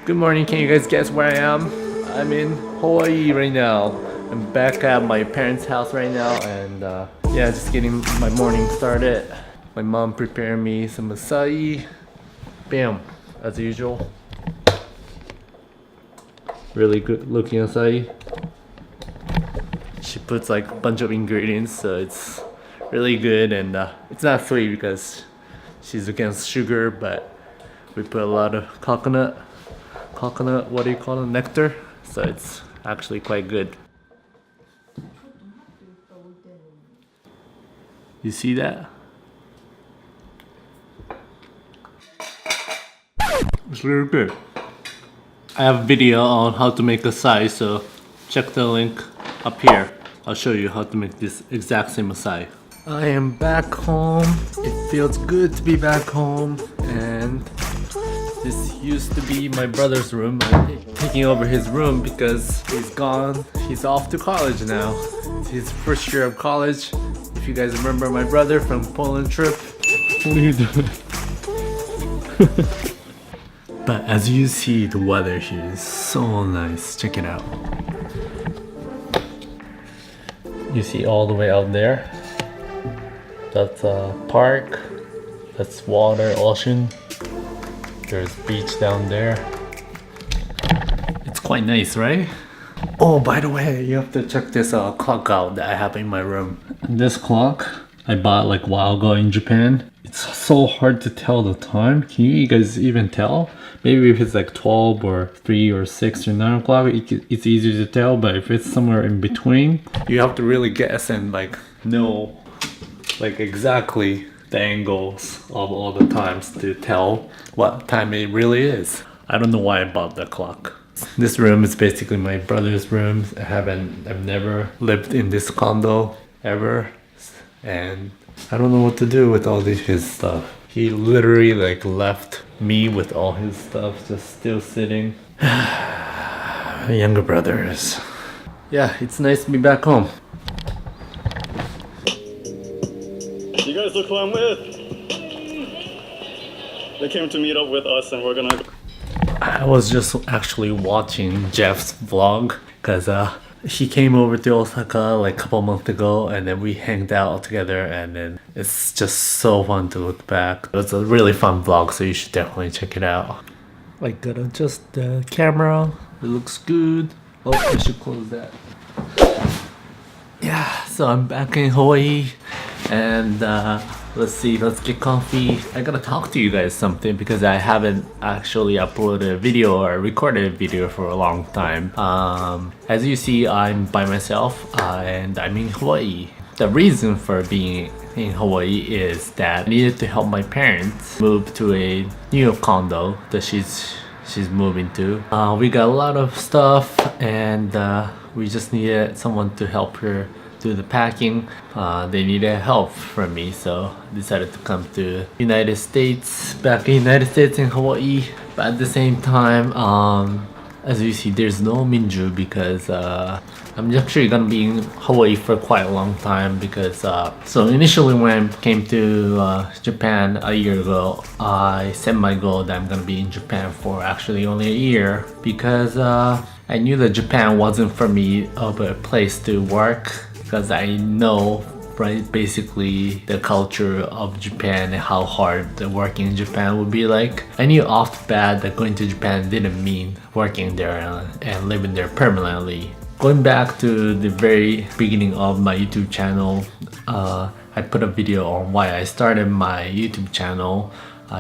Good morning, can you guys guess where I am? I'm in Hawaii right now. I'm back at my parents' house right now and yeah, just getting my morning started. My mom prepared me some acai. Bam, as usual. Really good looking acai. She puts like a bunch of ingredients, so it's really good, and it's not sweet because she's against sugar, but we put a lot of coconut, what do you call it, nectar, so it's actually quite good. You see that? It's really good. I have a video on how to make acai, so check the link up here. I'll show you how to make this exact same acai. I am back home. It feels good to be back home, and this used to be my brother's room. I'm taking over his room because he's gone. He's off to college now. It's his first year of college. If you guys remember my brother from Poland trip. What are you doing? But as you see, the weather here is so nice. Check it out. You see all the way out there? That's a park. That's water, ocean. There's beach down there. It's quite nice, right? Oh, by the way, you have to check this clock out that I have in my room. This clock I bought like a while ago in Japan. It's so hard to tell the time. Can you guys even tell? Maybe if it's like 12 or 3 or 6 or 9 o'clock, it's easier to tell. But if it's somewhere in between, you have to really guess and like know like exactly the angles of all the times to tell what time it really is. I don't know why I bought that clock. This room is basically my brother's room. I've never lived in this condo ever, and I don't know what to do with all his stuff. He literally like left me with all his stuff just still sitting. Younger brothers. Yeah, it's nice to be back home. You guys look who I'm with. They came to meet up with us and we're gonna... I was just actually watching Jeff's vlog because he came over to Osaka like a couple months ago, and then we hanged out together, and then it's just so fun to look back. It was a really fun vlog, so you should definitely check it out. Like, gotta adjust the camera. It looks good. Oh, I should close that. Yeah, so I'm back in Hawaii, and let's get comfy. I gotta talk to you guys something because I haven't actually uploaded a video or recorded a video for a long time. As you see, I'm by myself and I'm in Hawaii. The reason for being in Hawaii is that I needed to help my parents move to a new condo that she's moving to. We got a lot of stuff, and we just needed someone to help her do the packing. They needed help from me, so I decided to come to United States, back in United States in Hawaii. But at the same time, as you see, there's no Minju because I'm actually gonna be in Hawaii for quite a long time because so initially when I came to Japan a year ago, I set my goal that I'm gonna be in Japan for actually only a year because I knew that Japan wasn't for me of a place to work, because I know, right, basically the culture of Japan and how hard the working in Japan would be like. I knew off the bat that going to Japan didn't mean working there and living there permanently. Going back to the very beginning of my YouTube channel, I put a video on why I started my YouTube channel.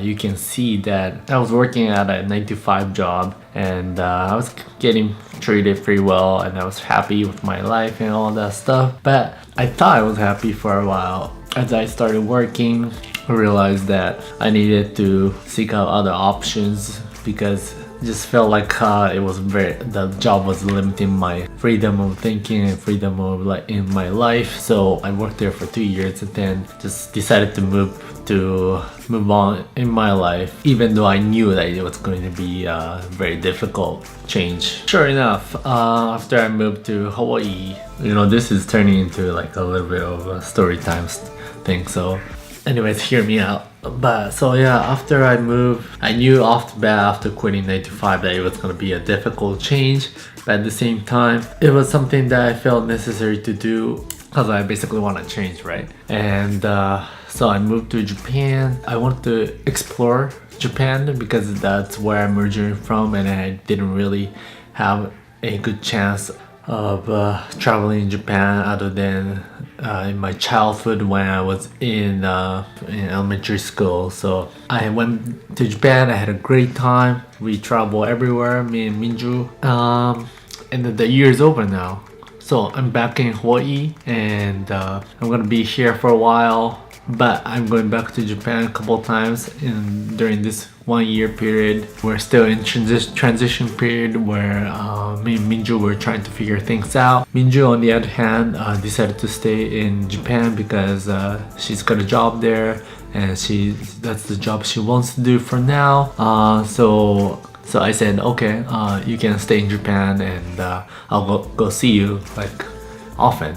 You can see that I was working at a 9-to-5 job, and I was getting treated pretty well, and I was happy with my life and all that stuff. But I thought I was happy for a while. As I started working, I realized that I needed to seek out other options because it just felt like the job was limiting my freedom of thinking and freedom of in my life. So I worked there for 2 years and then just decided to move on in my life, even though I knew that it was going to be a very difficult change. Sure enough, after I moved to Hawaii, this is turning into like a little bit of a story time thing. So anyways, hear me out. But so yeah, after I moved, I knew off the bat after quitting 9 to 5 that it was gonna be a difficult change. But at the same time, it was something that I felt necessary to do because I basically want to change, right? And so I moved to Japan. I wanted to explore Japan because that's where I'm originally from, and I didn't really have a good chance of traveling in Japan other than in my childhood when I was in elementary school. So I went to Japan. I had a great time. We travel everywhere, me and Minju. And the year is over now. So I'm back in Hawaii, and I'm gonna be here for a while. But I'm going back to Japan a couple of times during this 1 year period. We're still in transition period where me and Minju were trying to figure things out. Minju, on the other hand, decided to stay in Japan because she's got a job there, and that's the job she wants to do for now. So I said, okay, you can stay in Japan, and I'll go see you like often.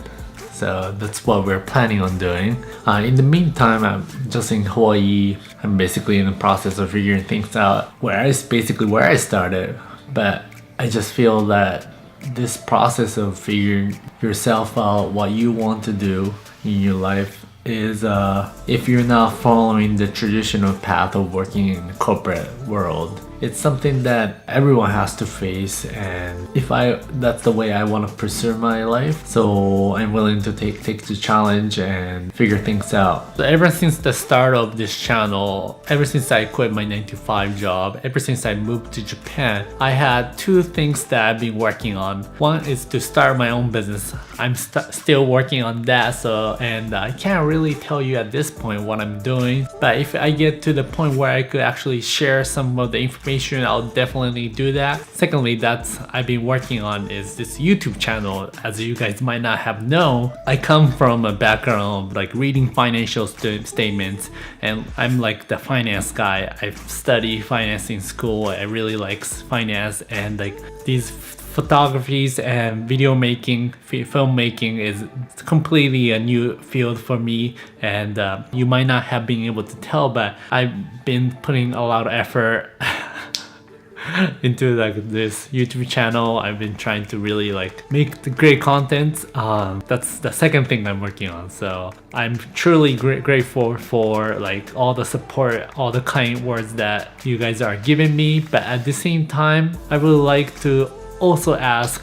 So that's what we're planning on doing. In the meantime, I'm just in Hawaii. I'm basically in the process of figuring things out. Where I started, but I just feel that this process of figuring yourself out, what you want to do in your life, is if you're not following the traditional path of working in the corporate world, it's something that everyone has to face, and that's the way I want to pursue my life. So I'm willing to take the challenge and figure things out. So ever since the start of this channel, ever since I quit my 9 to 5 job, ever since I moved to Japan, I had two things that I've been working on. One is to start my own business. I'm still working on that, and I can't really tell you at this point what I'm doing, but if I get to the point where I could actually share some of the information, I'll definitely do that. Secondly, that's I've been working on is this YouTube channel. As you guys might not have known, I come from a background of like reading financial statements, and I'm like the finance guy. I've studied finance in school. I really like finance, and like these photographies and video making, filmmaking is completely a new field for me, and you might not have been able to tell, but I've been putting a lot of effort into like this YouTube channel. I've been trying to really like make the great content. That's the second thing I'm working on. So I'm truly grateful for like all the support, all the kind words that you guys are giving me. But at the same time, I would like to also ask,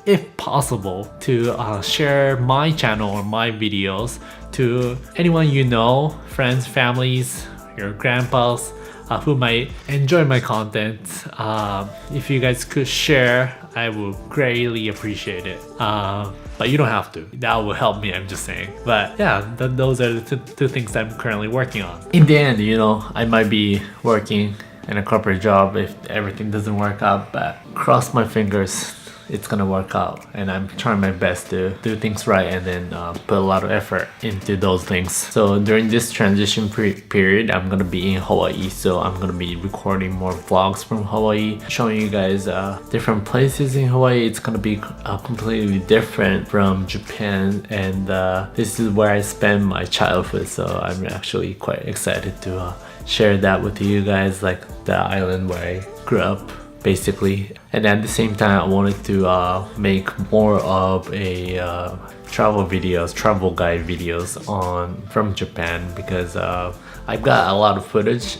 if possible, to share my channel or my videos to anyone you know, friends, families, your grandpas, who might enjoy my content. If you guys could share, I would greatly appreciate it. But you don't have to. That will help me, I'm just saying. But yeah, those are the two things I'm currently working on. In the end, I might be working in a corporate job if everything doesn't work out, but cross my fingers, it's gonna work out, and I'm trying my best to do things right and then put a lot of effort into those things. So during this transition period, I'm gonna be in Hawaii, so I'm gonna be recording more vlogs from Hawaii, showing you guys different places in Hawaii. It's gonna be completely different from Japan, and this is where I spent my childhood, so I'm actually quite excited to share that with you guys, like the island where I grew up basically. And at the same time, I wanted to make more of a travel guide videos from Japan, because I've got a lot of footage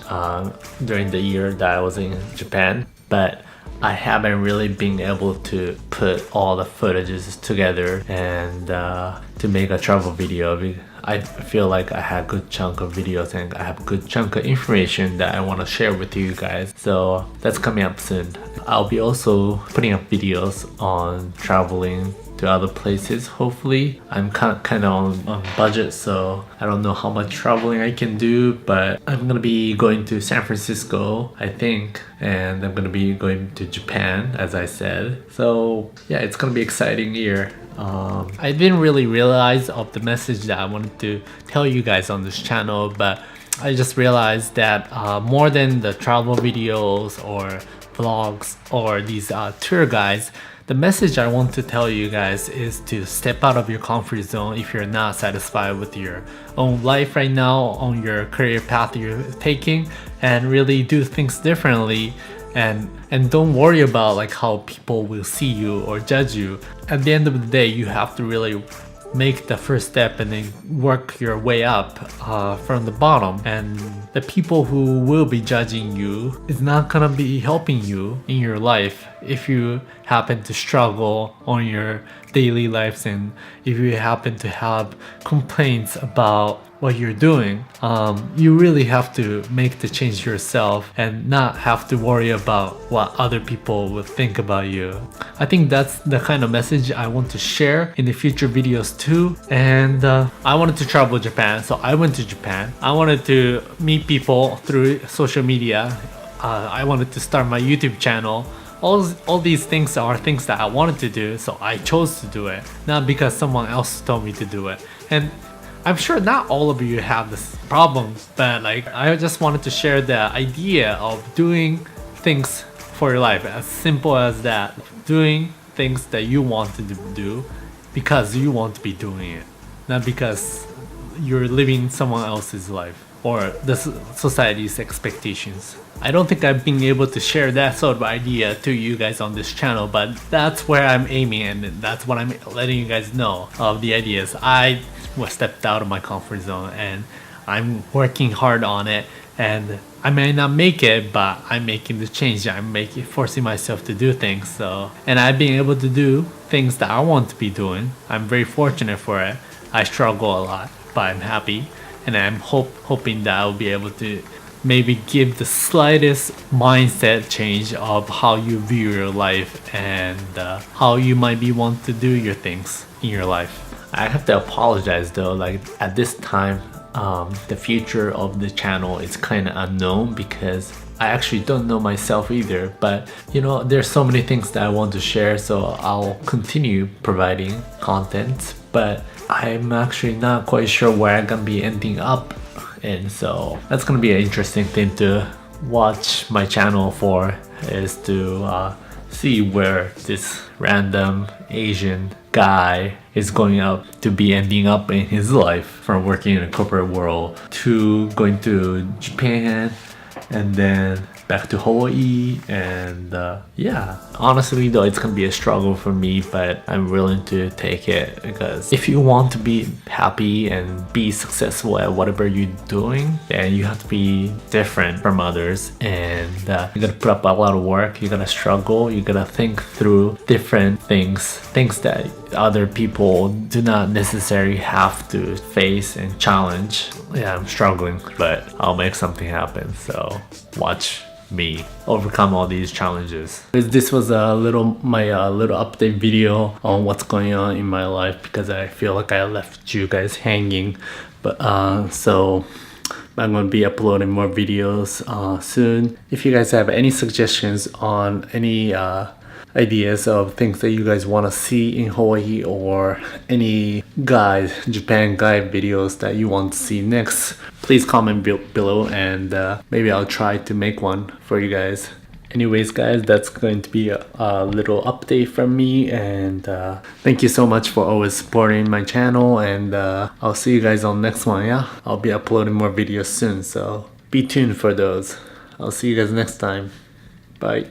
during the year that I was in Japan, but I haven't really been able to put all the footages together and to make a travel video. I feel like I have a good chunk of videos and I have a good chunk of information that I want to share with you guys. So that's coming up soon. I'll be also putting up videos on traveling to other places, hopefully. I'm kind of on budget, so I don't know how much traveling I can do, but I'm gonna be going to San Francisco, I think, and I'm gonna be going to Japan, as I said. So yeah, it's gonna be an exciting year. I didn't really realize of the message that I wanted to tell you guys on this channel, but I just realized that more than the travel videos or vlogs or these tour guides, The message I want to tell you guys is to step out of your comfort zone if you're not satisfied with your own life right now, on your career path you're taking, and really do things differently. And don't worry about like how people will see you or judge you. At the end of the day, you have to really make the first step and then work your way up from the bottom. And the people who will be judging you is not gonna be helping you in your life if you happen to struggle on your daily lives, and if you happen to have complaints about what you're doing. You really have to make the change yourself and not have to worry about what other people will think about you. I think that's the kind of message I want to share in the future videos too. And I wanted to travel Japan, so I went to Japan. I wanted to meet people through social media. I wanted to start my YouTube channel. All these things are things that I wanted to do, so I chose to do it, not because someone else told me to do it. And I'm sure not all of you have this problem, but like I just wanted to share the idea of doing things for your life, as simple as that. Doing things that you want to do because you want to be doing it, not because you're living someone else's life or the society's expectations. I don't think I've been able to share that sort of idea to you guys on this channel, but that's where I'm aiming, and that's what I'm letting you guys know of the ideas. I was stepped out of my comfort zone and I'm working hard on it, and I may not make it, but I'm making the change. I'm forcing myself to do things. So, and I've been able to do things that I want to be doing. I'm very fortunate for it. I struggle a lot, but I'm happy, and I'm hoping that I'll be able to maybe give the slightest mindset change of how you view your life and how you might be want to do your things in your life. I have to apologize though, like at this time, the future of the channel is kind of unknown because I actually don't know myself either. But you know, there's so many things that I want to share, so I'll continue providing content, but I'm actually not quite sure where I'm gonna be ending up. And so that's gonna be an interesting thing to watch my channel for, is to see where this random Asian guy is going up to be ending up in his life, from working in a corporate world to going to Japan and then back to Hawaii. And yeah, honestly though, it's gonna be a struggle for me, but I'm willing to take it, because if you want to be happy and be successful at whatever you're doing, then you have to be different from others, and you gotta put up a lot of work, you gotta struggle, you gotta think through different things that other people do not necessarily have to face and challenge. Yeah, I'm struggling, but I'll make something happen, so watch me overcome all these challenges. This was my little update video on what's going on in my life, because I feel like I left you guys hanging. But so I'm going to be uploading more videos soon. If you guys have any suggestions on any ideas of things that you guys want to see in Hawaii, or any Japan guide videos that you want to see next, please comment below, and maybe I'll try to make one for you guys. Anyways guys, that's going to be a little update from me, and thank you so much for always supporting my channel, and I'll see you guys on the next one. Yeah, I'll be uploading more videos soon, so be tuned for those. I'll see you guys next time. Bye.